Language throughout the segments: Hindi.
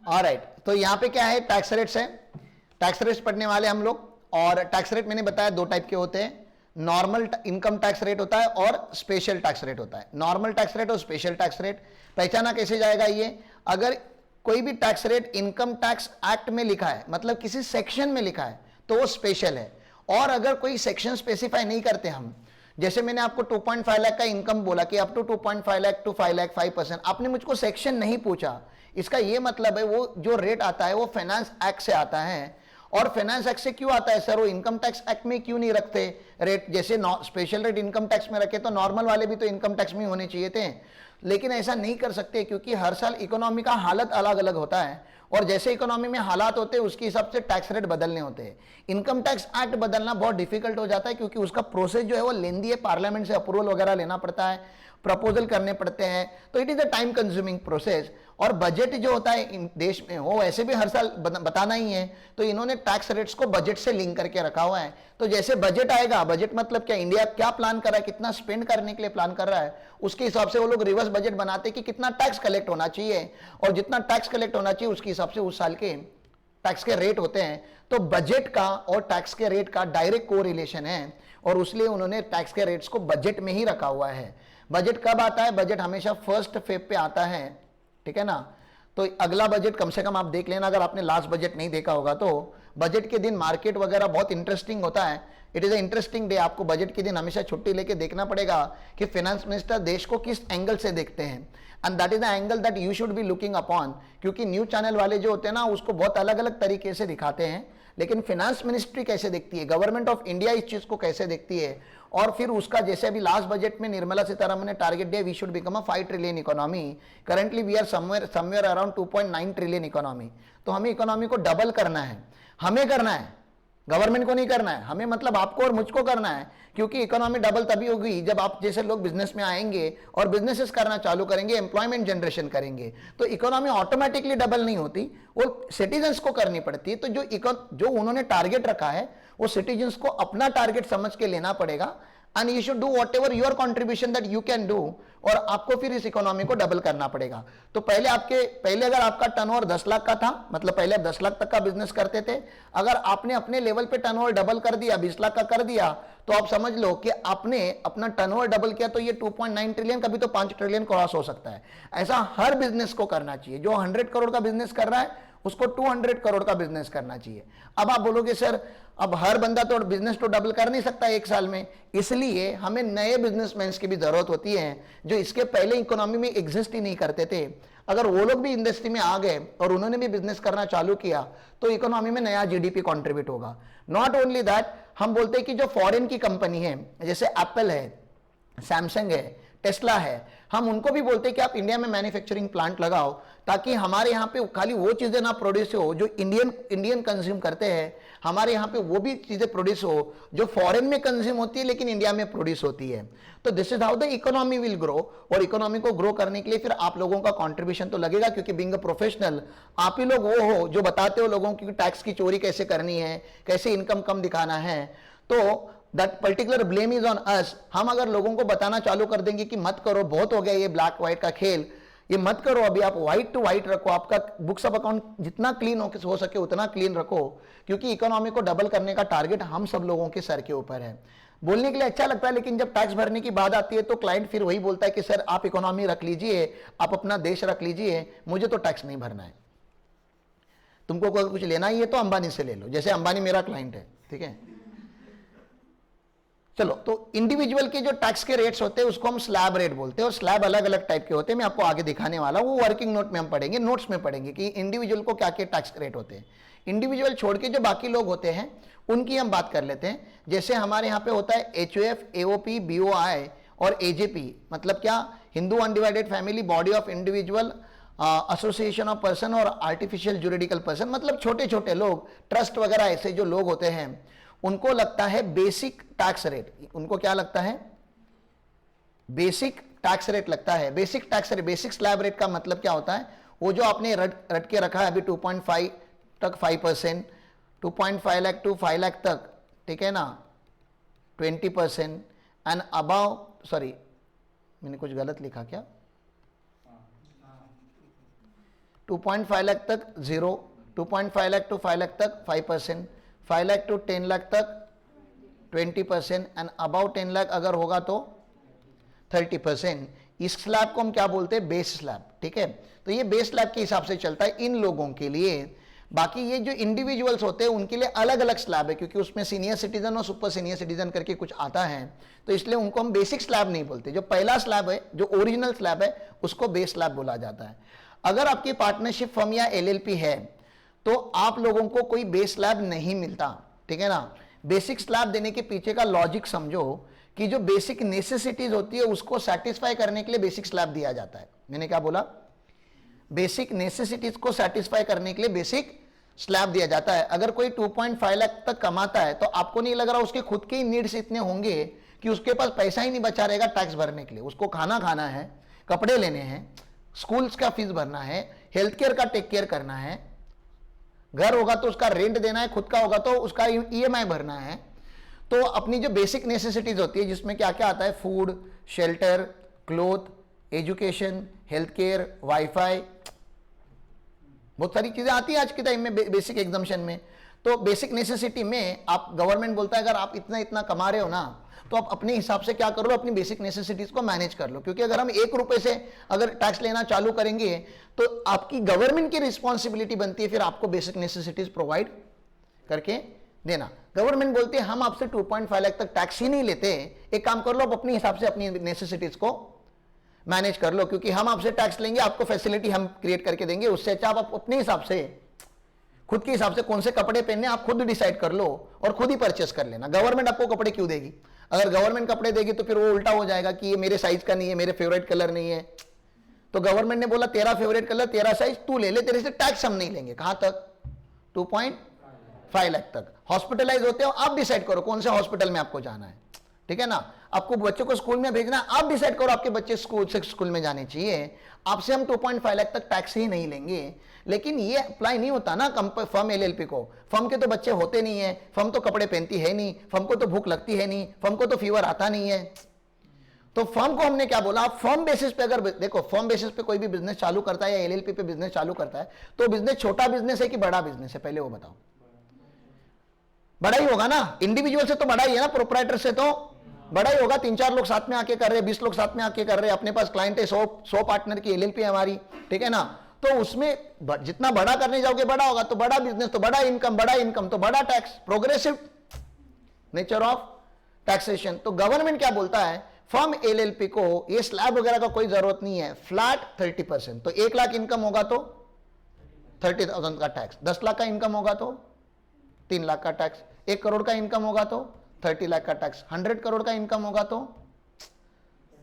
ऑलराइट, तो यहां पे क्या है, टैक्स रेट्स है, टैक्स रेट्स पढ़ने वाले हम लोग। और टैक्स रेट मैंने बताया दो टाइप के होते हैं, नॉर्मल इनकम टैक्स रेट होता है और स्पेशल टैक्स रेट होता है। नॉर्मल टैक्स रेट और स्पेशल टैक्स रेट पहचाना कैसे जाएगा, ये अगर कोई भी tax rate income tax act में लिखा है, मतलब किसी सेक्शन में लिखा है, तो वो स्पेशल है। और अगर कोई सेक्शन स्पेसिफाई नहीं करते हम, जैसे मैंने आपको 2.5 लाख का इनकम बोला कि up to 2.5 lakh to 5 lakh 5%, आपने मुझको सेक्शन नहीं पूछा, इसका ये मतलब है वो जो रेट आता है वो फाइनेंस एक्ट से आता है। और फाइनेंस एक्ट से क्यों आता है सर, वो इनकम टैक्स एक्ट में क्यों नहीं रखते रेट? जैसे स्पेशल रेट इनकम टैक्स में रखे तो नॉर्मल वाले भी तो इनकम टैक्स में होने चाहिए थे, लेकिन ऐसा नहीं कर सकते क्योंकि हर साल इकोनॉमी का हालत अलग अलग होता है, और जैसे इकोनॉमी में हालात होते हैं उसके हिसाब से टैक्स रेट बदलने होते हैं। इनकम टैक्स एक्ट बदलना बहुत डिफिकल्ट हो जाता है क्योंकि उसका प्रोसेस जो है वो लेंदी है, पार्लियामेंट से अप्रूवल वगैरह लेना पड़ता है, प्रपोजल करने पड़ते हैं, तो it is a time consuming process. और बजट जो होता है देश में वो वैसे भी हर साल बताना ही है, तो इन्होंने टैक्स रेट्स को बजट से लिंक करके रखा हुआ है। तो जैसे बजट आएगा, बजट मतलब क्या, इंडिया क्या प्लान कर रहा है, कितना स्पेंड करने के लिए प्लान कर रहा है, उसके हिसाब से वो लोग रिवर्स बजट बनाते कि कितना टैक्स कलेक्ट होना चाहिए, और जितना टैक्स कलेक्ट होना चाहिए उसके हिसाब से उस साल के टैक्स के रेट होते हैं। तो बजट का और टैक्स के रेट का डायरेक्ट कोरिलेशन है, और इसलिए उन्होंने टैक्स के रेट्स को बजट में ही रखा हुआ है। बजट कब आता है? बजट हमेशा फर्स्ट फेब पे आता है, ठीक है ना। तो अगला बजट कम से कम आप देख लेना, अगर आपने लास्ट बजट नहीं देखा होगा तो। बजट के दिन मार्केट वगैरह बहुत इंटरेस्टिंग होता है, it is a interesting day. आपको बजट के दिन हमेशा छुट्टी लेके देखना पड़ेगा कि फाइनेंस मिनिस्टर देश को किस एंगल से देखते हैं, and that is the angle that you should be looking upon. क्योंकि न्यूज चैनल वाले जो होते हैं ना उसको बहुत अलग अलग तरीके से दिखाते हैं, लेकिन फाइनेंस मिनिस्ट्री कैसे देखती है, गवर्नमेंट ऑफ इंडिया इस चीज को कैसे देखती है, और फिर उसका जैसे अभी लास्ट बजट में निर्मला सीतारमण ने टारगेट दिया, we should become a 5 trillion economy. Currently we are somewhere around 2.9 trillion economy. तो हमें इकोनॉमी को डबल करना है, हमें करना है, गवर्नमेंट को नहीं करना है, हमें मतलब आपको और मुझको करना है। क्योंकि इकोनॉमी डबल तभी होगी जब आप जैसे लोग बिजनेस में आएंगे और बिजनेसेस करना चालू करेंगे, एम्प्लॉयमेंट जनरेशन करेंगे। तो इकोनॉमी ऑटोमेटिकली डबल नहीं होती, वो सिटीजन्स को करनी पड़ती है। तो जो उन्होंने टारगेट रखा है वो सिटीजन्स को अपना टारगेट समझ के लेना पड़ेगा, and you should do what ever your contribution that you can do, और आपको फिर इस इकोनॉमी को डबल करना पड़ेगा। तो पहले अगर आपका टर्नओवर 10 लाख का था, मतलब पहले आप 10 लाख तक का बिजनेस करते थे, अगर आपने अपने लेवल पे टर्नओवर डबल कर दिया, 20 लाख का कर दिया, तो आप समझ लो कि आपने अपना टर्नओवर डबल किया, तो ये 2.9 ट्रिलियन, कभी तो 5 ट्रिलियन क्रॉस हो सकता है। ऐसा हर बिजनेस को करना चाहिए। जो 100 करोड़ का बिजनेस कर रहा है उसको 200 करोड़ का बिजनेस करना चाहिए। अब आप बोलोगे सर अब हर बंदा तो बिजनेस तो डबल कर नहीं सकता एक साल में, इसलिए हमें नए बिजनेसमैन की भी जरूरत होती है जो इसके पहले इकोनॉमी में एग्जिस्ट ही नहीं करते थे। अगर वो लोग भी इंडस्ट्री में आ गए और उन्होंने भी बिजनेस करना चालू किया तो इकोनॉमी में नया जीडीपी कंट्रीब्यूट होगा। नॉट ओनली दैट, हम बोलते हैं कि जो फॉरेन की कंपनी है जैसे एप्पल है, सैमसंग है, टेस्ला है, हम उनको भी बोलते हैं कि आप इंडिया में मैन्युफैक्चरिंग प्लांट लगाओ, ताकि हमारे यहाँ पे खाली वो चीजें ना प्रोड्यूस हो जो इंडियन कंज्यूम करते हैं, हमारे यहाँ पे वो भी चीजें प्रोड्यूस हो जो फॉरेन में कंज्यूम होती है लेकिन इंडिया में प्रोड्यूस होती है। तो this is how the economy will grow. और इकोनॉमी को ग्रो करने के लिए फिर आप लोगों का कॉन्ट्रीब्यूशन तो लगेगा, क्योंकि बीइंग अ प्रोफेशनल आप ही लोग वो हो जो बताते हो लोगों की टैक्स की चोरी कैसे करनी है, कैसे इनकम कम दिखाना है। तो that particular blame is on us. हम अगर लोगों को बताना चालू कर देंगे कि मत करो, बहुत हो गया ये ब्लैक व्हाइट का खेल, ये मत करो, अभी आप व्हाइट टू व्हाइट रखो, आपका बुक्स ऑफ अकाउंट जितना क्लीन हो सके उतना क्लीन रखो, क्योंकि इकोनॉमी को डबल करने का टारगेट हम सब लोगों के सर के ऊपर है। बोलने के लिए अच्छा लगता है, लेकिन जब टैक्स भरने की बात आती है तो क्लाइंट फिर वही बोलता है कि सर आप इकोनॉमी रख लीजिए, आप अपना देश रख लीजिए, मुझे तो टैक्स नहीं भरना है। तुमको कुछ लेना ही है तो अंबानी से ले लो, जैसे अंबानी मेरा क्लाइंट है, ठीक है। चलो, तो इंडिविजुअल के जो टैक्स के रेट्स होते हैं उसको हम स्लैब रेट बोलते हैं, और स्लैब अलग अलग टाइप के होते हैं, मैं आपको आगे दिखाने वाला हूं, वो वर्किंग नोट में हम पढ़ेंगे, नोट्स में पढ़ेंगे कि इंडिविजुअल को क्या क्या टैक्स रेट होते हैं। इंडिविजुअल छोड़ के जो बाकी लोग होते हैं उनकी हम बात कर लेते हैं। जैसे हमारे यहाँ पे होता है HUF, AOP, BOI और AJP, मतलब क्या, Hindu undivided family, body of individual, association of person और आर्टिफिशियल जुरिडिकल पर्सन, मतलब छोटे छोटे लोग, ट्रस्ट वगैरह ऐसे जो लोग होते हैं उनको लगता है बेसिक टैक्स रेट। उनको क्या लगता है? बेसिक टैक्स रेट लगता है। Basic tax rate, basic slab rate का मतलब क्या होता है? वो जो आपने रट के रखा है अभी 2.5 तक 5%, 2.5 लाख टू 5 लाख तक, ठीक है ना, 20%, एंड अबाव, सॉरी मैंने कुछ गलत लिखा क्या? 2.5 लाख तक 0, 2.5 लाख टू 5 लाख तक 5%, 5 लाख टू 10 लाख तक 20% एंड अबाउट 10 लाख अगर होगा तो 30%। इस स्लैब को हम क्या बोलते हैं? Base slab. ठीक है, तो ये बेस स्लैब के हिसाब से चलता है इन लोगों के लिए। बाकी ये जो इंडिविजुअल्स होते हैं उनके लिए अलग अलग स्लैब है, क्योंकि उसमें सीनियर सिटीजन और सुपर सीनियर सिटीजन करके कुछ आता है, तो इसलिए उनको हम बेसिक स्लैब नहीं बोलते। जो पहला स्लैब है, जो ओरिजिनल स्लैब है, उसको बेस स्लैब बोला जाता है। अगर आपकी पार्टनरशिप फर्म या एलएलपी है तो आप लोगों को कोई बेस स्लैब नहीं मिलता। ठीक है ना। बेसिक स्लैब देने के पीछे का लॉजिक समझो कि जो बेसिक नेसेसिटीज होती है उसको सेटिस्फाई करने के लिए बेसिक स्लैब दिया जाता है। मैंने क्या बोला? बेसिक नेसेसिटीज को सेटिस्फाई करने के लिए बेसिक स्लैब दिया जाता है। अगर कोई 2.5 लाख तक कमाता है तो आपको नहीं लग रहा उसके खुद के नीड्स इतने होंगे कि उसके पास पैसा ही नहीं बचा रहेगा टैक्स भरने के लिए। उसको खाना खाना है, कपड़े लेने हैं, स्कूल्स का फीस भरना है, हेल्थ केयर का टेक केयर करना है, घर होगा तो उसका रेंट देना है, खुद का होगा तो उसका ईएमआई भरना है। तो अपनी जो बेसिक नेसेसिटीज होती है जिसमें क्या क्या आता है? Food, shelter, cloth, education, health care, wifi, बहुत सारी चीजें आती है आज के टाइम में बेसिक एग्जाम्शन में। तो बेसिक नेसेसिटी में आप गवर्नमेंट बोलता है अगर आप इतना इतना कमा रहे हो ना तो आप अपने हिसाब से क्या कर लो, अपनी बेसिक नेसेसिटीज को मैनेज कर लो। क्योंकि अगर हम 1 रुपए से अगर टैक्स लेना चालू करेंगे तो आपकी गवर्नमेंट की रिस्पॉन्सिबिलिटी बनती है फिर आपको बेसिक नेसेसिटीज प्रोवाइड करके देना। गवर्नमेंट बोलती है हम आपसे 2.5 लाख तक टैक्स ही नहीं लेते, एक काम कर लो, आप अपने हिसाब से अपनी नेसेसिटीज को मैनेज कर लो, क्योंकि हम आपसे टैक्स लेंगे, आपको फैसिलिटी हम क्रिएट करके देंगे। उससे अच्छा आप अपने हिसाब से, खुद के हिसाब से कौन से कपड़े पहनने आप खुद डिसाइड कर लो और खुद ही परचेस कर लेना। गवर्नमेंट आपको कपड़े क्यों देगी? अगर गवर्नमेंट कपड़े देगी तो फिर वो उल्टा हो जाएगा कि ये मेरे साइज का नहीं है, मेरे फेवरेट कलर नहीं है। तो गवर्नमेंट ने बोला तेरा फेवरेट कलर, तेरा साइज तू ले ले, तेरे से टैक्स हम नहीं लेंगे। कहां तक? 2.5 लाख तक। हॉस्पिटलाइज होते हो आप डिसाइड करो कौन से हॉस्पिटल में आपको जाना है। ठीक है ना। आपको बच्चों को स्कूल में भेजना, आप डिसाइड करो आपके बच्चे स्कूल में जाने चाहिए। आपसे हम 2.5 लाख तक टैक्स ही नहीं लेंगे। लेकिन ये अप्लाई नहीं होता ना फर्म एलएलपी को। फर्म के तो बच्चे होते नहीं है, फर्म तो कपड़े पहनती है नहीं, फर्म को तो भूख लगती है नहीं, फर्म को तो फीवर आता नहीं है। तो फर्म को हमने क्या बोला? आप फर्म बेसिस पे अगर देखो, फर्म बेसिस पे कोई भी बिजनेस चालू करता है या एलएलपी पे बिजनेस चालू करता है तो बिजनेस छोटा बिजनेस है कि बड़ा बिजनेस है? पहले वो बताओ। बड़ा ही होगा ना। इंडिविजुअल से तो बड़ा ही है ना, प्रोप्राइटर से तो बड़ा ही होगा। 3-4 लोग साथ में आके कर रहे, 20 लोग साथ में आके कर रहे, अपने पास क्लाइंट है 100 पार्टनर की एलएलपी है हमारी। ठीक है ना। तो उसमें जितना बड़ा करने जाओगे बड़ा होगा, तो बड़ा बिजनेस तो बड़ा इनकम तो बड़ा tax, progressive nature of taxation. तो गवर्नमेंट क्या बोलता है? फर्म एलएलपी को ये स्लैब वगैरह का कोई जरूरत नहीं है, फ्लैट 30%। तो 1 लाख इनकम होगा तो 30,000 का टैक्स, 10 लाख का इनकम होगा तो 3 लाख का टैक्स, 1 करोड़ का इनकम होगा तो 30 लाख का टैक्स, 100 करोड़ का इनकम होगा तो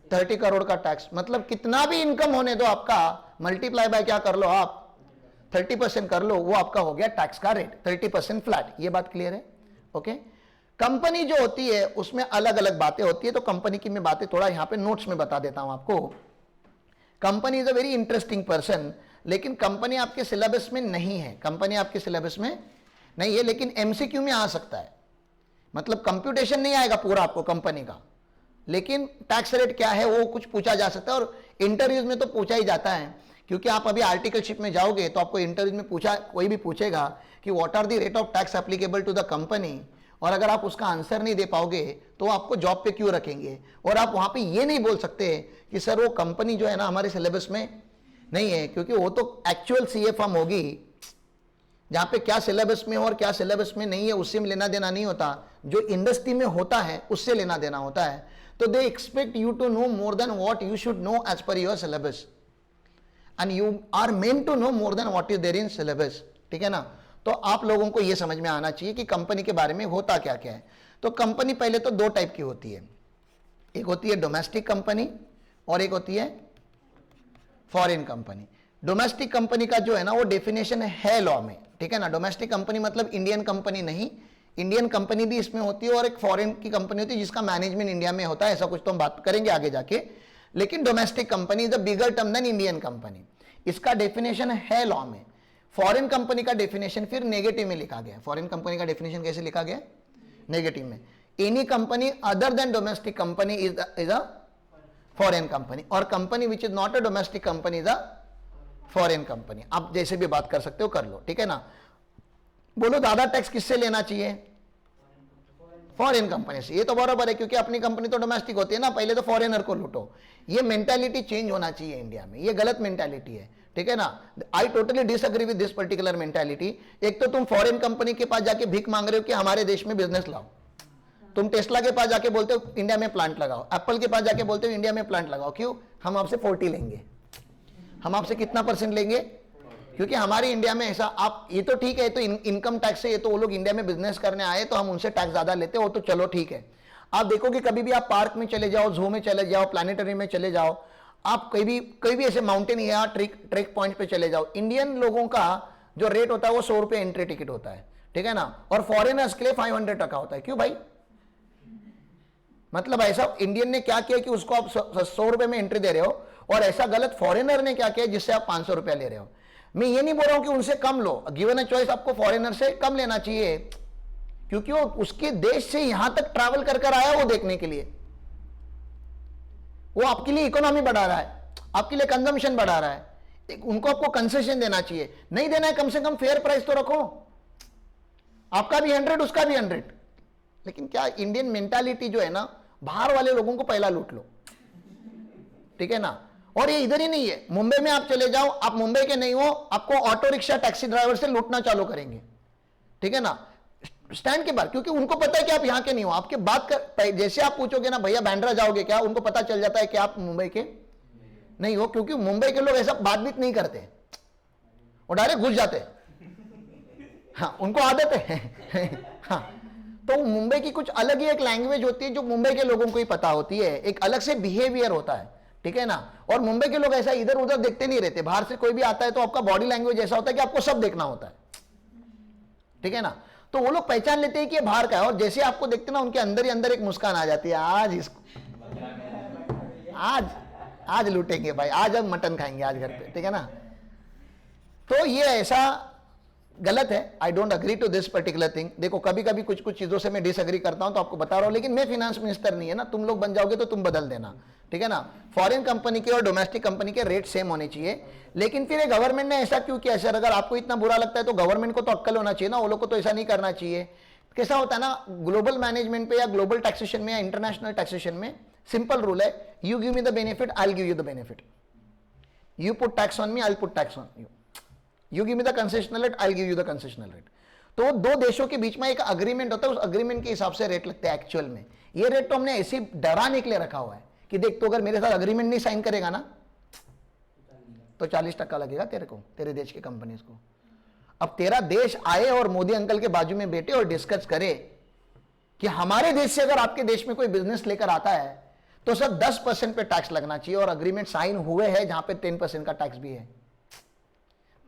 30 करोड़ का टैक्स। मतलब कितना भी इनकम होने दो आपका, मल्टीप्लाई बाय क्या कर लो आप? 30% कर लो, वो आपका हो गया टैक्स का रेट, 30% फ्लैट। ये बात क्लियर है? ओके। कंपनी जो होती है उसमें अलग अलग बातें होती है, तो कंपनी की मैं बातें थोड़ा यहां पे नोट्स में बता देता हूं आपको। Company is a very interesting person, लेकिन कंपनी आपके सिलेबस में नहीं है। कंपनी आपके सिलेबस में नहीं है, लेकिन एमसीक्यू में आ सकता है। मतलब कंप्यूटेशन नहीं आएगा पूरा आपको कंपनी का, लेकिन टैक्स रेट क्या है वो कुछ पूछा जा सकता है। और इंटरव्यूज में तो पूछा ही जाता है, क्योंकि आप अभी आर्टिकलशिप में जाओगे तो आपको इंटरव्यूज में कोई भी पूछेगा कि what are the rate of tax applicable to the company, और अगर आप उसका आंसर नहीं दे पाओगे तो आपको जॉब पे क्यों रखेंगे। और आप वहां पे ये नहीं बोल सकते कि सर वो कंपनी जो है ना हमारे सिलेबस में नहीं है, क्योंकि वो तो एक्चुअल सीए फर्म होगी जहां पे क्या सिलेबस में और क्या सिलेबस में नहीं है उससे लेना देना नहीं होता, जो इंडस्ट्री में होता है उससे लेना देना होता है। तो they expect you to know more than what you should know as per your syllabus, and you are meant to know more than what is there in syllabus. ठीक है ना। तो आप लोगों को यह समझ में आना चाहिए कि कंपनी के बारे में होता क्या क्या है। तो कंपनी पहले तो 2 टाइप की होती है, एक होती है डोमेस्टिक कंपनी और एक होती है फॉरेन कंपनी। डोमेस्टिक कंपनी का जो है ना वो डेफिनेशन है लॉ में। ठीक है ना। डोमेस्टिक कंपनी मतलब इंडियन कंपनी नहीं, इंडियन कंपनी भी इसमें होती है और एक फॉरेन की कंपनी होती है जिसका मैनेजमेंट इंडिया में होता है, ऐसा कुछ तो हम बात करेंगे आगे जाके। लेकिन domestic company is a bigger term than Indian company, इसका डेफिनेशन है लॉ में। फॉरेन कंपनी का डेफिनेशन फिर नेगेटिव में लिखा गया। फॉरेन कंपनी का डेफिनेशन कैसे लिखा गया? नेगेटिव में। Any company other than domestic company is a foreign company, और company which is not a domestic company is a foreign company, आप जैसे भी बात कर सकते हो कर लो, ठीक है ना। बोलो ज्यादा टैक्स किससे लेना चाहिए? फॉरेन कंपनी से। ये तो बराबर है, क्योंकि अपनी कंपनी तो डोमेस्टिक होती है ना, पहले तो फॉरेनर को लूटो। ये मेंटालिटी चेंज होना चाहिए इंडिया में, ये गलत मेंटालिटी है, ठीक है ना। I totally disagree with this particular mentality. एक तो तुम फॉरेन कंपनी के पास जाके भीख मांग रहे हो कि हमारे देश में बिजनेस लाओ, तुम टेस्ला के पास जाके बोलते हो इंडिया में प्लांट लगाओ, एप्पल के पास जाके बोलते हो इंडिया में प्लांट लगाओ। क्यों? हम आपसे 40 लेंगे। हम आपसे कितना % लेंगे? क्योंकि हमारी इंडिया में ऐसा, आप ये तो ठीक है, तो इनकम टैक्स से ये तो वो लोग इंडिया में बिजनेस करने आए तो हम उनसे टैक्स ज्यादा लेते, वो तो चलो ठीक है। आप देखो कि कभी भी आप पार्क में चले जाओ, जू में चले जाओ, प्लानिटोरियम में चले जाओ, आप कहीं भी ऐसे माउंटेन या ट्रेक पॉइंट पे चले जाओ, इंडियन लोगों का जो रेट होता है वो 100 रुपये एंट्री टिकट होता है, ठीक है ना। और फॉरेनर्स के लिए 500 रखा होता है। क्यों भाई? मतलब ऐसा इंडियन ने क्या किया कि उसको आप 100 रुपए में एंट्री दे रहे हो, और ऐसा गलत फॉरेनर ने क्या किया जिससे आप 500 रुपया ले रहे हो। मैं ये नहीं बोल रहा हूं कि उनसे कम लो, गिवन अ चॉइस आपको फॉरेनर से कम लेना चाहिए, क्योंकि वो उसके देश से यहां तक ट्रैवल कर आया वो देखने के लिए, वो आपके लिए इकोनॉमी बढ़ा रहा है, आपके लिए कंजम्पशन बढ़ा रहा है, उनको आपको कंसेशन देना चाहिए। नहीं देना है, कम से कम फेयर प्राइस तो रखो, आपका भी 100 उसका भी 100। लेकिन क्या इंडियन मेंटालिटी जो है ना, बाहर वाले लोगों को पहला लूट लो, ठीक है ना। और ये इधर ही नहीं है, मुंबई में आप चले जाओ, आप मुंबई के नहीं हो, आपको ऑटो रिक्शा टैक्सी ड्राइवर से लूटना चालू करेंगे, ठीक है ना, स्टैंड के बाहर, क्योंकि उनको पता है कि आप यहां के नहीं हो। आपके बात कर, जैसे आप पूछोगे ना भैया बांद्रा जाओगे क्या, उनको पता चल जाता है कि आप मुंबई के नहीं हो, क्योंकि मुंबई के लोग ऐसा बातचीत नहीं करते, वो डायरेक्ट घुस जाते हैं। हाँ, उनको आदत है। हाँ, तो मुंबई की कुछ अलग ही एक लैंग्वेज होती है जो मुंबई के लोगों को ही पता होती है, एक अलग से बिहेवियर होता है, ठीक है ना। और मुंबई के लोग ऐसा इधर उधर देखते नहीं रहते, बाहर से कोई भी आता है तो आपका बॉडी लैंग्वेज ऐसा होता है कि आपको सब देखना होता है, ठीक है ना। तो वो लोग पहचान लेते हैं कि ये बाहर का है, और जैसे आपको देखते ना उनके अंदर ही अंदर एक मुस्कान आ जाती है, आज इसको आज लूटेंगे भाई, आज हम मटन खाएंगे आज घर पे, ठीक है ना। तो ये ऐसा गलत है। I don't agree to this particular thing. देखो कभी कभी कुछ चीजों से मैं डिसएग्री करता हूं तो आपको बता रहा हूं, लेकिन मैं फिनेंस मिनिस्टर नहीं है ना, तुम लोग बन जाओगे तो तुम बदल देना, ठीक है ना। फॉरेन कंपनी के और डोमेस्टिक कंपनी के रेट सेम होने चाहिए। लेकिन फिर गवर्नमेंट ने ऐसा क्यों किया? सर अगर आपको इतना बुरा लगता है तो गवर्नमेंट को तो अक्ल होना चाहिए ना, वो लोग को तो ऐसा नहीं करना चाहिए। कैसा होता है ना, ग्लोबल मैनेजमेंट पे या ग्लोबल टैक्सेशन में या इंटरनेशनल टैक्सेशन में सिंपल रूल है, you give me the benefit, I will give you the benefit. You put tax on me, I will put tax on you. You give me the concessional rate, I will give you the concessional rate. तो दो देशों के बीच में एक अग्रीमेंट होता है, उस अग्रीमेंट के हिसाब से रेट लगते हैं एक्चुअल में। ये रेट तो हमने ऐसे डराने के लिए रखा हुआ है कि देख तो अगर मेरे साथ अग्रीमेंट नहीं साइन करेगा ना तो 40% लगेगा तेरे को, तेरे देश की कंपनीज को। अब तेरा देश आए और मोदी अंकल के बाजू में बैठे और डिस्कस करे कि हमारे देश से अगर आपके देश में कोई बिजनेस लेकर आता है तो सर 10% पे टैक्स लगना चाहिए, और अग्रीमेंट साइन हुए हैं जहां पे 10% का टैक्स भी है।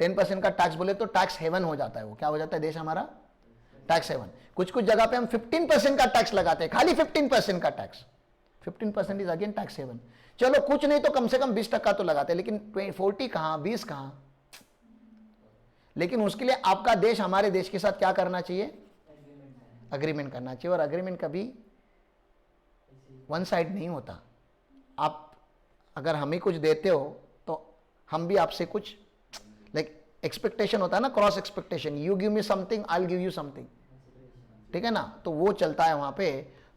10% का टैक्स बोले तो टैक्स हेवन हो जाता है, वो क्या हो जाता है देश हमारा? Tax haven. कुछ जगह पे हम 15% का टैक्स लगाते हैं, खाली 15% का टैक्स। 15% इज अगेन टैक्स हेवन। चलो कुछ नहीं तो कम से कम 20% तो लगाते हैं, लेकिन 40 कहां, 20 कहां? लेकिन उसके लिए आपका देश हमारे देश के साथ क्या करना चाहिए? अग्रीमेंट करना चाहिए। और अग्रीमेंट कभी वन साइड नहीं होता। आप अगर हमें कुछ देते हो तो हम भी आपसे कुछ, लाइक एक्सपेक्टेशन होता है ना, cross expectation, you give me something, I will give you something, ठीक है ना। तो वो चलता है वहां पे,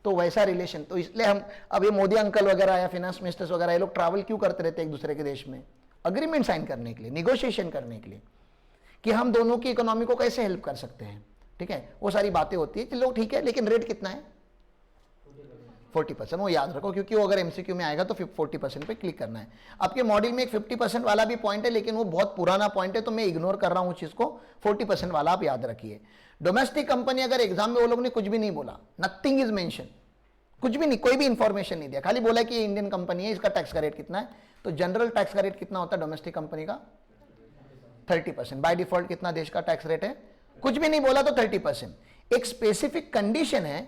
तो वैसा रिलेशन। तो इसलिए हम अब ये मोदी अंकल वगैरह या फाइनेंस मिनिस्टर्स वगैरह ये लोग ट्रैवल क्यों करते रहते हैं एक दूसरे के देश में? अग्रीमेंट साइन करने के लिए, निगोशिएशन करने के लिए, कि हम दोनों की इकोनॉमी को कैसे हेल्प कर सकते हैं, ठीक है। वो सारी बातें होती है। चलो ठीक है, लेकिन रेट कितना है? 40%। वो याद रखो, क्योंकि वो अगर एमसीक्यू में आएगा तो 40% पे क्लिक करना है। आपके मॉड्यूल में एक 50% वाला भी पॉइंट है, लेकिन वो बहुत पुराना पॉइंट है तो मैं इग्नोर कर रहा हूं उस चीज को। 40% वाला आप याद रखिए। डोमेस्टिक कंपनी, अगर एग्जाम में वो लोग ने कुछ भी नहीं बोला, नथिंग इज मेंशन, कुछ भी नहीं, कोई भी इंफॉर्मेशन नहीं दिया, खाली बोला कि ये इंडियन कंपनी है, इसका टैक्स का रेट कितना है, तो जनरल टैक्स का रेट कितना होता है डोमेस्टिक कंपनी का? 30%। बाय डिफॉल्ट कितना देश का टैक्स रेट है? कुछ भी नहीं बोला तो 30%। एक स्पेसिफिक कंडीशन है,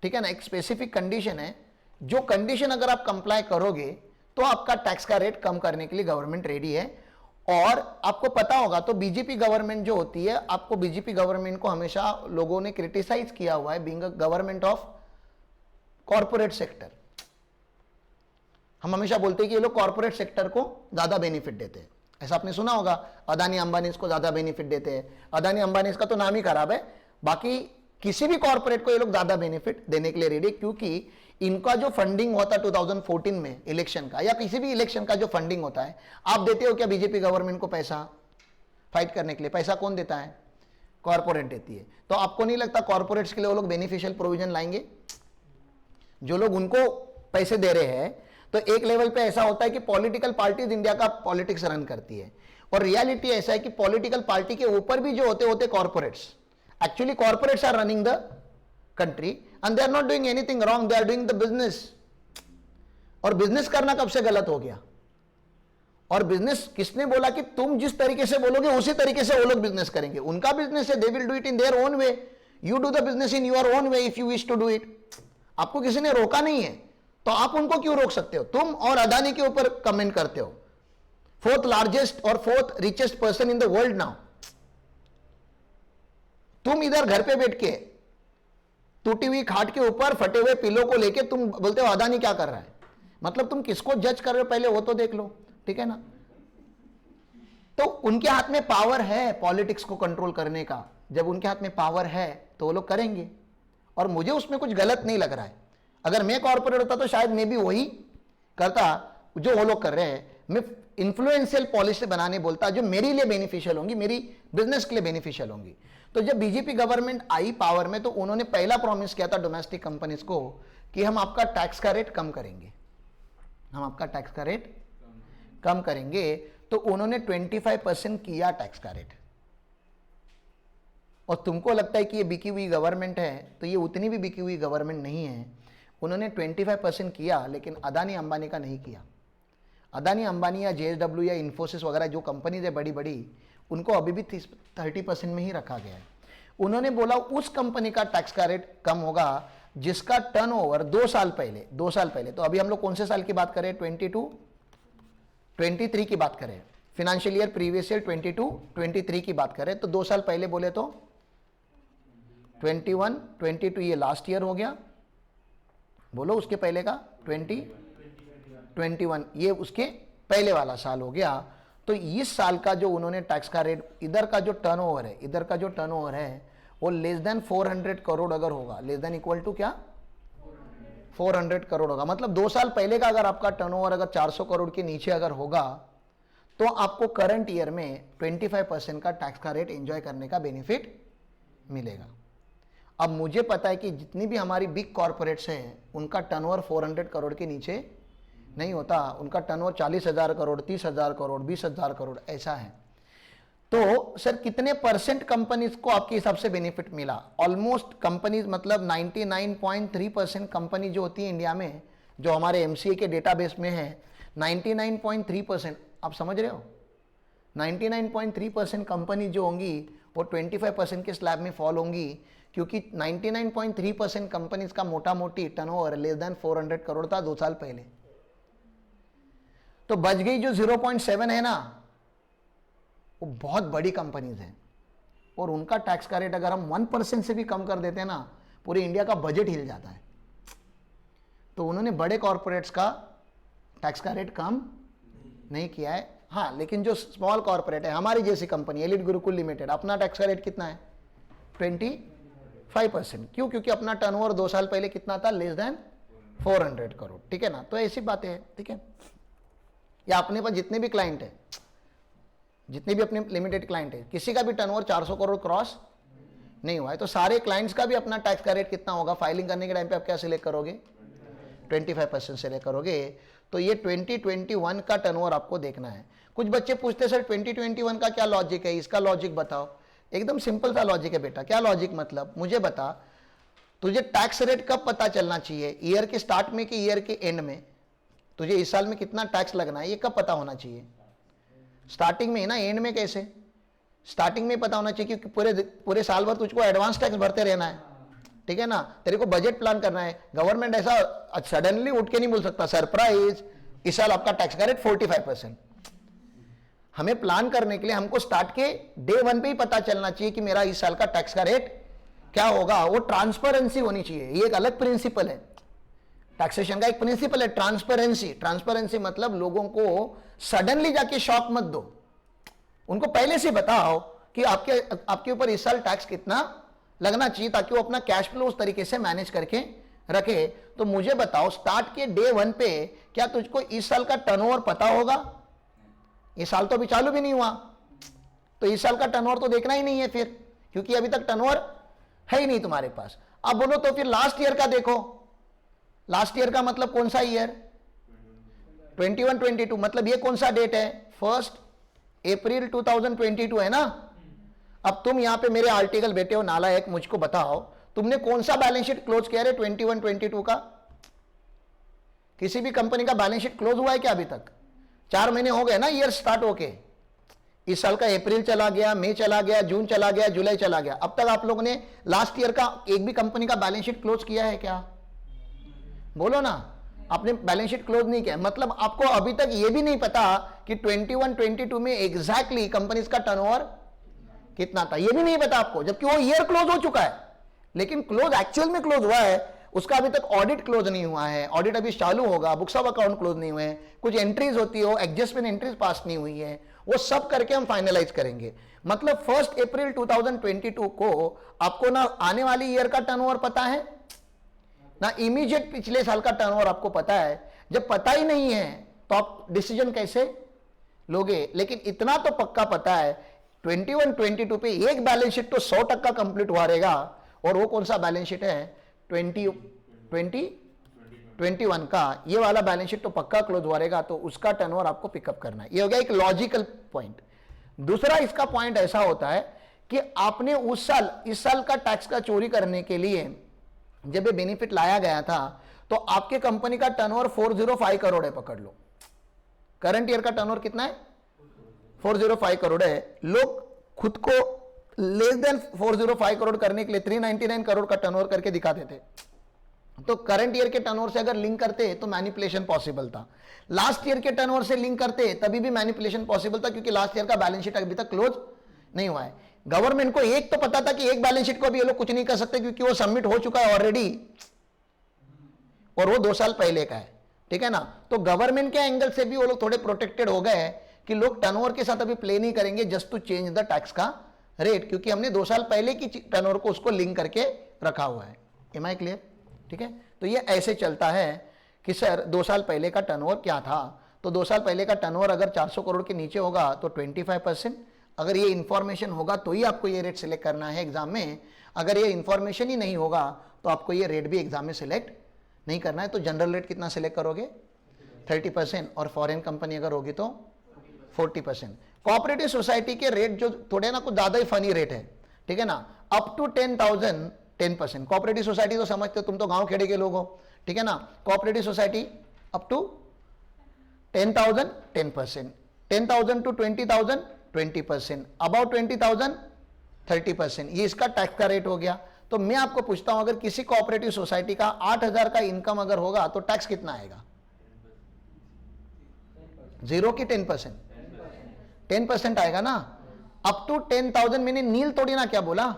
ठीक है ना, एक स्पेसिफिक कंडीशन है, जो कंडीशन अगर आप कंप्लाई करोगे तो आपका टैक्स का रेट कम करने के लिए गवर्नमेंट रेडी है। और आपको पता होगा तो बीजेपी गवर्नमेंट जो होती है, आपको बीजेपी गवर्नमेंट को हमेशा लोगों ने क्रिटिसाइज किया हुआ है being a government of corporate sector. हम हमेशा बोलते हैं कि ये लोग कॉर्पोरेट सेक्टर को ज्यादा बेनिफिट देते हैं, ऐसा आपने सुना होगा, अदानी अंबानी इसको ज्यादा बेनिफिट देते हैं। अदानी अंबानी इसका तो नाम ही खराब है, बाकी किसी भी कॉर्पोरेट को ये लोग ज्यादा बेनिफिट देने के लिए रेडी, क्योंकि इनका जो फंडिंग होता है 2014 में इलेक्शन का, या किसी भी इलेक्शन का जो फंडिंग होता है, आप देते हो क्या बीजेपी गवर्नमेंट को पैसा फाइट करने के लिए? पैसा कौन देता है? कॉर्पोरेट देती है। तो आपको नहीं लगता कॉर्पोरेट्स के लिए वो लोग बेनिफिशियल प्रोविजन लाएंगे? जो लोग उनको पैसे दे रहे हैं, तो एक लेवल पे ऐसा होता है कि पॉलिटिकल पार्टीज इंडिया का पॉलिटिक्स रन करती है, और रियलिटी ऐसा है कि पॉलिटिकल पार्टी के ऊपर भी जो होते corporates, actually corporates are running the country and they are not doing anything wrong, they are doing the business. और बिजनेस करना कब से गलत हो गया? और बिजनेस किसने बोला कि तुम जिस तरीके से बोलोगे उसी तरीके से वो लोग बिजनेस करेंगे? उनका बिजनेस है, they will do it in their own way, you do the business in your own way if you wish to do it. आपको किसी ने रोका नहीं है, तो आप उनको क्यों रोक सकते हो? तुम और अदानी के ऊपर कमेंट करते हो, फोर्थ लार्जेस्ट और fourth richest person in the world now. तुम इधर घर पे बैठ के टूटी हुई खाट के ऊपर फटे हुए पिलो को लेके तुम बोलते हो अदानी क्या कर रहा है? मतलब तुम किसको जज कर रहे हो पहले वो तो देख लो, ठीक है ना? तो उनके हाथ में पावर है पॉलिटिक्स को कंट्रोल करने का। जब उनके हाथ में पावर है तो वो लोग करेंगे, और मुझे उसमें कुछ गलत नहीं लग रहा है। अगर मैं कॉर्पोरेट होता तो शायद मैं भी वही करता जो वो लोग कर रहे हैं। मैं इन्फ्लुएंशियल पॉलिसी बनाने बोलता जो मेरे लिए बेनिफिशियल होंगी, मेरी बिजनेस के लिए बेनिफिशियल होंगी। तो जब बीजेपी गवर्नमेंट आई पावर में, तो उन्होंने पहला प्रॉमिस किया था डोमेस्टिक कंपनीज को कि हम आपका टैक्स का रेट कम करेंगे, हम आपका टैक्स का रेट कम करेंगे। तो उन्होंने 25% किया टैक्स का रेट। और तुमको लगता है कि ये बिकी हुई गवर्नमेंट है, तो ये उतनी भी बिकी हुई गवर्नमेंट नहीं है। उन्होंने 25% किया, लेकिन अदानी अंबानी का नहीं किया। अदानी अंबानी या JSW या इन्फोसिस वगैरह जो कंपनीज है बड़ी बड़ी, उनको अभी भी 30% में ही रखा गया है। उन्होंने बोला उस कंपनी का टैक्स का रेट कम होगा जिसका टर्नओवर 2 साल पहले, तो अभी हम लोग कौन से साल की बात करें? 23 की बात करें, फाइनेंशियल ईयर प्रीवियस ईयर 23 की बात करें, तो 2 साल पहले बोले तो 21, 22 ये लास्ट ईयर हो गया, बोलो उसके पहले का 21 ये उसके पहले वाला साल हो गया। तो इस साल का जो उन्होंने टैक्स का रेट, इधर का जो टर्नओवर है वो लेस देन 400 करोड़ अगर होगा, लेस देन इक्वल टू क्या 400 करोड़ होगा। मतलब 2 साल पहले का अगर आपका टर्नओवर अगर 400 करोड़ के नीचे अगर होगा, तो आपको करंट ईयर में 25% का टैक्स का रेट एंजॉय करने का बेनिफिट मिलेगा। अब मुझे पता है कि जितनी भी हमारी बिग कॉर्पोरेट्स हैं, उनका टर्नओवर 400 करोड़ के नीचे नहीं होता, उनका टर्नओवर 40,000 करोड़, 30,000 करोड़, 20,000 करोड़ ऐसा है। तो सर कितने परसेंट कंपनीज को आपके हिसाब से बेनिफिट मिला? ऑलमोस्ट कंपनीज, मतलब 99.3% कंपनी जो होती है इंडिया में, जो हमारे MCA के डेटाबेस में है, 99.3%, आप समझ रहे हो, 99.3% कंपनी जो होंगी वो 25% के स्लैब में फॉल होंगी, क्योंकि 99.3% कंपनीज का मोटा मोटी टर्नओवर लेस देन 400 करोड़ था 2 साल पहले। तो बच गई जो 0.7 है ना, वो बहुत बड़ी कंपनीज हैं, और उनका टैक्स का रेट अगर हम 1% से भी कम कर देते हैं ना, पूरे इंडिया का बजट हिल जाता है। तो उन्होंने बड़े कॉर्पोरेट्स का टैक्स का रेट कम नहीं किया है। हाँ, लेकिन जो स्मॉल कॉर्पोरेट है, हमारी जैसी कंपनी एलिट गुरुकुल लिमिटेड, अपना टैक्स का रेट कितना है? 25%। क्यों? क्योंकि अपना टर्नओवर 2 साल पहले कितना था? लेस देन 400 करोड़, ठीक है ना? तो ऐसी बातें हैं, ठीक है। या अपने पास जितने भी क्लाइंट है, जितने भी अपने लिमिटेड क्लाइंट है, किसी का भी टर्नओवर 400 करोड़ क्रॉस नहीं हुआ है, तो सारे क्लाइंट्स का भी अपना टैक्स का रेट कितना होगा? फाइलिंग करने के टाइम पे आप क्या सिलेक्ट करोगे? 25% सिलेक्ट करोगे। तो ये 2021 का टर्नओवर आपको देखना है। कुछ बच्चे पूछते सर 2021 का क्या लॉजिक है, इसका लॉजिक बताओ। एकदम सिंपल सा लॉजिक है बेटा। क्या लॉजिक मतलब? मुझे बता, तुझे टैक्स रेट कब पता चलना चाहिए? ईयर के स्टार्ट में कि ईयर के एंड में? तुझे इस साल में कितना टैक्स लगना है ये कब पता होना चाहिए? स्टार्टिंग में ही ना, एंड में कैसे? स्टार्टिंग में पता होना चाहिए, क्योंकि पूरे साल भर तुझको एडवांस टैक्स भरते रहना है, ठीक है ना? तेरे को बजट प्लान करना है। गवर्नमेंट ऐसा सडनली उठ के नहीं बोल सकता सरप्राइज इस साल आपका टैक्स का रेट 45%। हमें प्लान करने के लिए हमको स्टार्ट के डे 1 पे ही पता चलना चाहिए कि मेरा इस साल का टैक्स का रेट क्या होगा। वो ट्रांसपेरेंसी होनी चाहिए। ये एक अलग प्रिंसिपल है, टैक्सेशन का एक प्रिंसिपल है ट्रांसपेरेंसी। ट्रांसपेरेंसी मतलब लोगों को सडनली जाके शॉक मत दो। उनको पहले से बताओ कि आपके ऊपर इस साल टैक्स कितना लगना चाहिए, ताकि वो अपना कैश फ्लो उस तरीके से मैनेज करके रखे। तो मुझे बताओ, स्टार्ट के डे 1 पे क्या तुझको इस साल का टर्नओवर पता होगा? इस साल तो अभी चालू भी नहीं हुआ, तो इस साल का टर्नओवर तो देखना ही नहीं है फिर, क्योंकि अभी तक टर्नओवर है ही नहीं तुम्हारे पास। अब बोलो तो फिर लास्ट ईयर का देखो। लास्ट ईयर का मतलब कौन सा ईयर? 21-22। मतलब ये कौन सा डेट है? 1 अप्रैल 2022 है ना। अब तुम यहां पे मेरे आर्टिकल बैठे हो नालायक, मुझको बताओ तुमने कौन सा बैलेंस शीट क्लोज किया है 21-22 का? किसी भी कंपनी का बैलेंस शीट क्लोज हुआ है क्या अभी तक? 4 महीने हो गए ना ईयर स्टार्ट होके। इस साल का अप्रैल चला गया, मई चला गया, जून चला गया, जुलाई चला गया। अब तक आप लोगों ने लास्ट ईयर का एक भी कंपनी का बैलेंस शीट क्लोज किया है क्या? बोलो ना, आपने बैलेंस शीट क्लोज नहीं किया, मतलब आपको अभी तक यह भी नहीं पता कि 21-22 में एग्जैक्टली कंपनीज का टर्नओवर कितना था, यह भी नहीं पता आपको, जबकि वो ईयर क्लोज हो चुका है। लेकिन क्लोज एक्चुअल में क्लोज हुआ है, उसका अभी तक ऑडिट क्लोज नहीं हुआ है। ऑडिट अभी चालू होगा, बुक्स ऑफ अकाउंट क्लोज नहीं हुए हैं, कुछ एंट्रीज होती हो, एडजस्टमेंट एंट्रीज पास नहीं हुई है, वो सब करके हम फाइनलाइज करेंगे। मतलब 1 अप्रैल 2022 को आपको ना आने वाली ईयर का टर्नओवर पता है ना इमीडिएट पिछले साल का टर्नओवर आपको पता है। जब पता ही नहीं है तो आप डिसीजन कैसे लोगे? लेकिन इतना तो पक्का पता है 21-22 पे एक बैलेंस शीट तो 100% कंप्लीट हुआ रहेगा, और वो कौन सा बैलेंस शीट है? 2021 का ये वाला बैलेंस शीट तो पक्का क्लोज हुआ रहेगा, तो उसका टर्नओवर आपको पिकअप करना है। ये हो गया एक लॉजिकल पॉइंट। दूसरा इसका पॉइंट ऐसा होता है कि आपने उस साल इस साल का टैक्स का चोरी करने के लिए जब ये बेनिफिट लाया गया था, तो आपके कंपनी का टर्नओवर 405 करोड़ है, पकड़ लो। करंट ईयर का टर्नओवर कितना है? 405 करोड़ है। लोग खुद को लेस देन 405 करोड़ करने के लिए 399 करोड़ का टर्नओवर करके दिखाते थे। तो करंट ईयर के टर्नओवर से अगर लिंक करते तो मैनिपुलेशन पॉसिबल था। लास्ट ईयर के टर्नओवर से लिंक करते तभी भी मैनिपुलेशन पॉसिबल था, क्योंकि लास्ट ईयर का बैलेंस शीट अभी तक क्लोज नहीं हुआ है। गवर्नमेंट को एक तो पता था कि एक बैलेंस शीट को भी ये लोग कुछ नहीं कर सकते, क्योंकि वो सबमिट हो चुका है ऑलरेडी, और वो 2 साल पहले का है, ठीक है ना। तो गवर्नमेंट के एंगल से भी वो लोग थोड़े प्रोटेक्टेड हो गए कि लोग टर्नओवर के साथ अभी प्ले नहीं करेंगे just to change the tax का रेट, क्योंकि हमने 2 साल पहले की टर्नओवर को उसको लिंक करके रखा हुआ है। Am I clear? ठीक है। तो ये ऐसे चलता है कि सर 2 साल पहले का टर्नओवर क्या था, तो 2 साल पहले का टर्नओवर अगर 400 करोड़ के नीचे होगा तो 25%, अगर ये इंफॉर्मेशन होगा तो ही आपको ये रेट सिलेक्ट करना है एग्जाम में। अगर ये इंफॉर्मेशन ही नहीं होगा तो आपको ये रेट भी एग्जाम में सिलेक्ट नहीं करना है। तो जनरल रेट कितना सिलेक्ट करोगे? 30%, और फॉरेन कंपनी अगर होगी तो 40%। कोऑपरेटिव सोसाइटी के रेट जो थोड़े ना कुछ ज्यादा ही फनी रेट है, ठीक है ना। Up to 10,000 10%। कोऑपरेटिव सोसाइटी तो समझते हो, तुम तो गांव खेड़े के लोग हो, ठीक है ना। Cooperative society up to 10,000 10%, 10,000 to 20,000 20%, about 20,000 30%। ये इसका टैक्स का रेट हो गया। तो मैं आपको पूछता हूं, अगर किसी कोऑपरेटिव सोसाइटी का 8,000 का इनकम अगर होगा तो टैक्स कितना आएगा? 0 की 10%? 10% आएगा ना। अप टू 10,000 मैंने नील तोड़ी ना क्या बोला?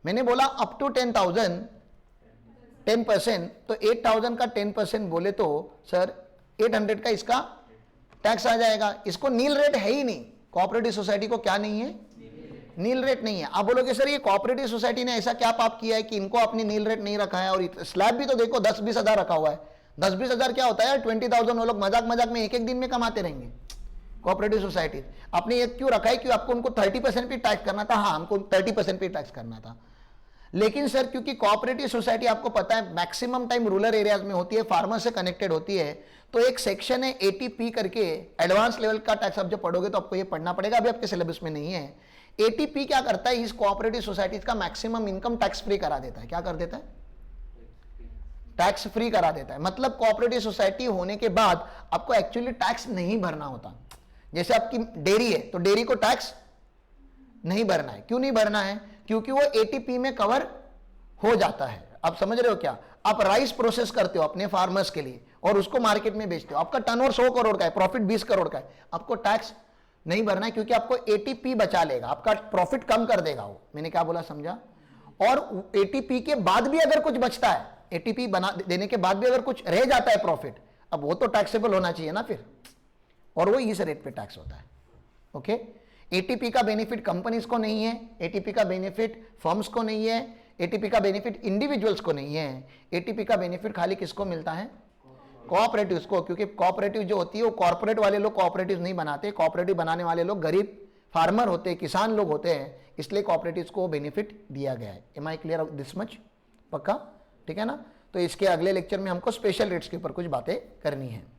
मैंने बोला अप टू 10,000 10%, तो 8,000 का 10% बोले तो सर 800 का इसका टैक्स आ जाएगा। इसको नील रेट है ही नहीं। कोऑपरेटिव सोसाइटी को क्या नहीं है? नील रेट नहीं है। आप बोलोगे सर ये कोऑपरेटिव सोसाइटी ने ऐसा क्या पाप किया है कि इनको अपनी नील रेट नहीं रखा है, और स्लैब भी तो देखो 10-20 हजार रखा हुआ है। 10-20 हजार क्या होता है? 20,000 वो लोग मजाक मजाक में एक दिन में कमाते रहेंगे। कोऑपरेटिव सोसाइटी आपने ये क्यों रखा है? क्यों आपको उनको 30% पे टैक्स करना था? हाँ, हमको 30% पे टैक्स करना था। लेकिन सर क्योंकि कोऑपरेटिव सोसाइटी आपको पता है मैक्सिमम टाइम रूरल एरियाज में होती है, फार्मर से कनेक्टेड होती है, तो एक सेक्शन है 80P करके, एडवांस लेवल का टैक्स आप जब पढ़ोगे तो आपको ये पढ़ना पड़ेगा, अभी आपके सिलेबस में नहीं है। 80P क्या करता है? इस कोऑपरेटिव सोसाइटीज का मैक्सिमम इनकम टैक्स फ्री करा देता है। क्या कर देता है? टैक्स फ्री करा देता है। मतलब कोऑपरेटिव सोसाइटी होने के बाद आपको एक्चुअली टैक्स नहीं भरना होता। जैसे आपकी डेयरी है तो डेयरी को टैक्स नहीं भरना है। क्यों नहीं भरना है? क्योंकि वो 80P में कवर हो जाता है। आप समझ रहे हो क्या? आप राइस प्रोसेस करते हो अपने फार्मर्स के लिए और उसको मार्केट में बेचते हो, आपका टर्नओवर 100 करोड़ का है, प्रॉफिट 20 करोड़ का है, आपको टैक्स नहीं भरना है, क्योंकि आपको 80P बचा लेगा, आपका प्रॉफिट कम कर देगा वो। मैंने क्या बोला समझा? और 80P के बाद भी अगर कुछ बचता है, 80P बना देने के बाद भी अगर कुछ रह जाता है प्रॉफिट, अब वो तो टैक्सेबल होना चाहिए ना फिर, और वो इस रेट पे टैक्स होता है। ओके, एटीपी का बेनिफिट कंपनीज को नहीं है, एटीपी का बेनिफिट फर्म्स को नहीं है, एटीपी का बेनिफिट इंडिविजुअल्स को नहीं है, एटीपी का बेनिफिट खाली किसको मिलता है? कोऑपरेटिव्स को, क्योंकि कोऑपरेटिव जो होती है वो कॉर्पोरेट वाले लोग कोऑपरेटिव नहीं बनाते, कोऑपरेटिव बनाने वाले लोग गरीब फार्मर होते हैं, किसान लोग होते हैं, इसलिए कोऑपरेटिव्स को बेनिफिट दिया गया है। Am I clear this much? पक्का? ठीक है ना? तो इसके अगले लेक्चर में हमको स्पेशल रेट्स के ऊपर कुछ बातें करनी है।